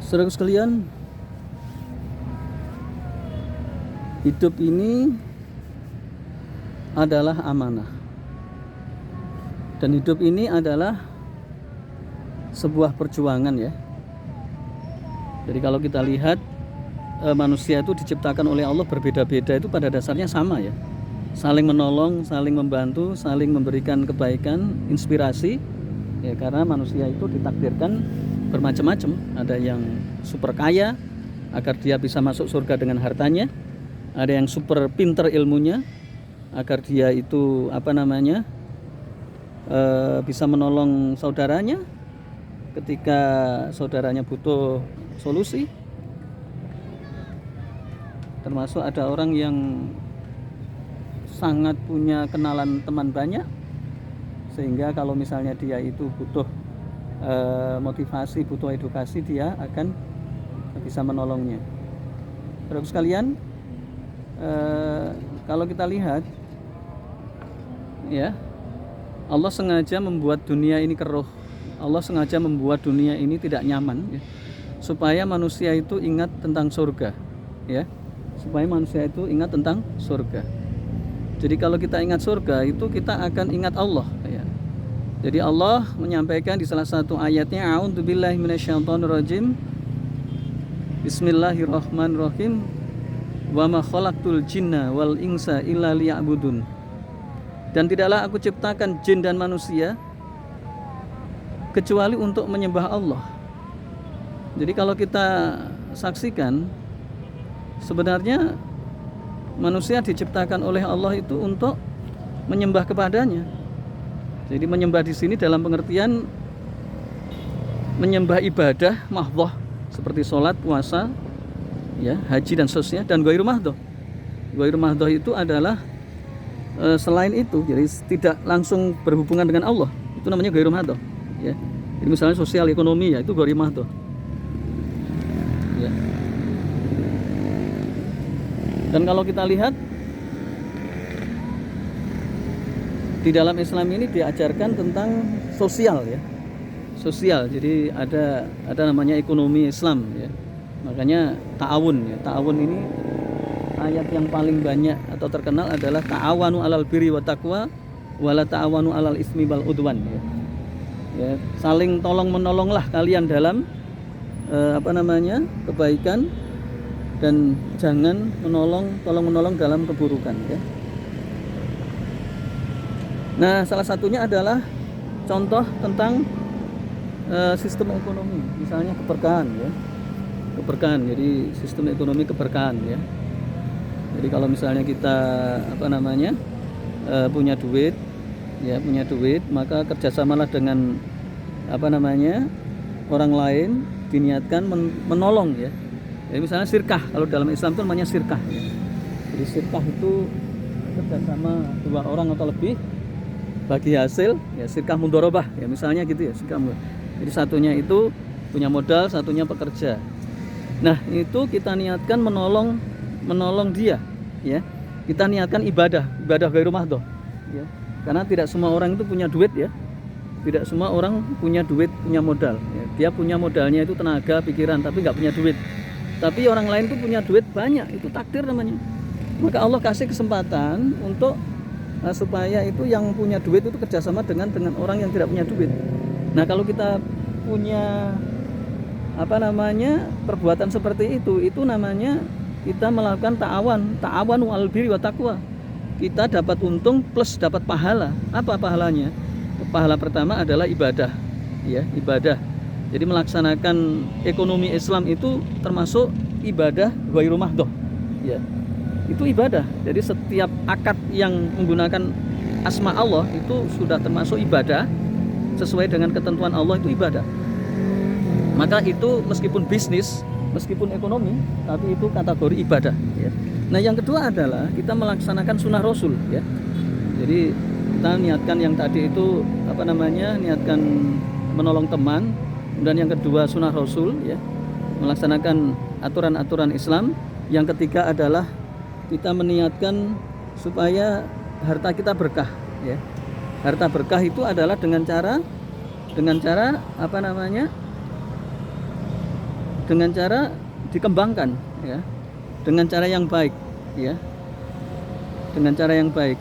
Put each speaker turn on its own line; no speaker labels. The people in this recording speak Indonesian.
Saudara sekalian, hidup ini adalah amanah. Dan hidup ini adalah sebuah perjuangan ya. Jadi kalau kita lihat manusia itu diciptakan oleh Allah berbeda-beda, itu pada dasarnya sama ya. Saling menolong, saling membantu, saling memberikan kebaikan, inspirasi. Ya, karena manusia itu ditakdirkan bermacam-macam. Ada yang super kaya agar dia bisa masuk surga dengan hartanya. Ada yang super pinter ilmunya agar dia itu bisa menolong saudaranya ketika saudaranya butuh solusi. Termasuk ada orang yang sangat punya kenalan teman banyak, sehingga kalau misalnya dia itu butuh motivasi, butuh edukasi, dia akan bisa menolongnya. Saudara sekalian, kalau kita lihat ya, Allah sengaja membuat dunia ini keruh. Allah sengaja membuat dunia ini tidak nyaman ya, supaya manusia itu ingat tentang surga ya. Supaya manusia itu ingat tentang surga. Jadi kalau kita ingat surga, itu kita akan ingat Allah ya. Jadi Allah menyampaikan di salah satu ayatnya, a'udzubillahi minasyaitonirrajim, bismillahirrahmanirrahim, wa ma khalaqtul jinna wal insa illa liya'budun. Dan tidaklah aku ciptakan jin dan manusia kecuali untuk menyembah Allah. Jadi kalau kita saksikan, sebenarnya manusia diciptakan oleh Allah itu untuk menyembah kepadanya. Jadi menyembah di sini dalam pengertian menyembah ibadah mahdhah seperti sholat, puasa, ya, haji dan seterusnya, dan ghairu mahdhah. Ghairu mahdhah itu adalah selain itu, jadi tidak langsung berhubungan dengan Allah. Itu namanya ghairu mahdhah, ya. Jadi misalnya sosial ekonomi, ya itu ghairu mahdhah. Ya. Dan kalau kita lihat di dalam Islam ini diajarkan tentang sosial ya. Sosial. Jadi ada namanya ekonomi Islam ya. Makanya ta'awun ya. Ta'awun ini ayat yang paling banyak atau terkenal adalah ta'awanu 'alal birri wa taqwa wa la ta'awanu 'alal ismi wal udwan ya. Ya, saling tolong menolonglah kalian dalam kebaikan, dan jangan tolong menolong dalam keburukan ya. Nah, salah satunya adalah contoh tentang sistem ekonomi, misalnya keberkahan ya. Keberkahan, jadi sistem ekonomi keberkahan ya. Jadi kalau misalnya kita punya duit ya, maka kerjasamalah dengan orang lain, diniatkan menolong ya. Jadi misalnya sirkah, kalau dalam Islam itu namanya sirkah ya. Jadi sirkah itu kerjasama dua orang atau lebih bagi hasil ya, sirkah mudharabah ya, misalnya gitu ya, sirkah. Jadi satunya itu punya modal, satunya pekerja. Nah, itu kita niatkan menolong dia ya. Kita niatkan ibadah ghairu mahdhah ya. Karena tidak semua orang itu punya duit ya. Tidak semua orang punya duit, punya modal ya. Dia punya modalnya itu tenaga, pikiran, tapi nggak punya duit. Tapi orang lain tuh punya duit banyak, itu takdir namanya. Maka Allah kasih kesempatan untuk supaya itu yang punya duit itu kerjasama dengan orang yang tidak punya duit. Nah, kalau kita punya perbuatan seperti itu namanya kita melakukan ta'awanu 'alal birri wa taqwa. Kita dapat untung plus dapat pahala. Apa pahalanya? Pahala pertama adalah ibadah ya, ibadah. Jadi melaksanakan ekonomi Islam itu termasuk ibadah ghairu mahdhah ya. Itu ibadah. Jadi setiap akad yang menggunakan asma Allah itu sudah termasuk ibadah, sesuai dengan ketentuan Allah, itu ibadah. Maka itu meskipun bisnis, meskipun ekonomi, tapi itu kategori ibadah ya. Nah, yang kedua adalah kita melaksanakan sunnah Rasul ya. Jadi kita niatkan yang tadi itu niatkan menolong teman. Dan yang kedua sunnah Rasul ya, melaksanakan aturan-aturan Islam. Yang ketiga adalah kita meniatkan supaya harta kita berkah ya. Harta berkah itu adalah dengan cara dengan cara dikembangkan, ya, dengan cara yang baik, ya, dengan cara yang baik.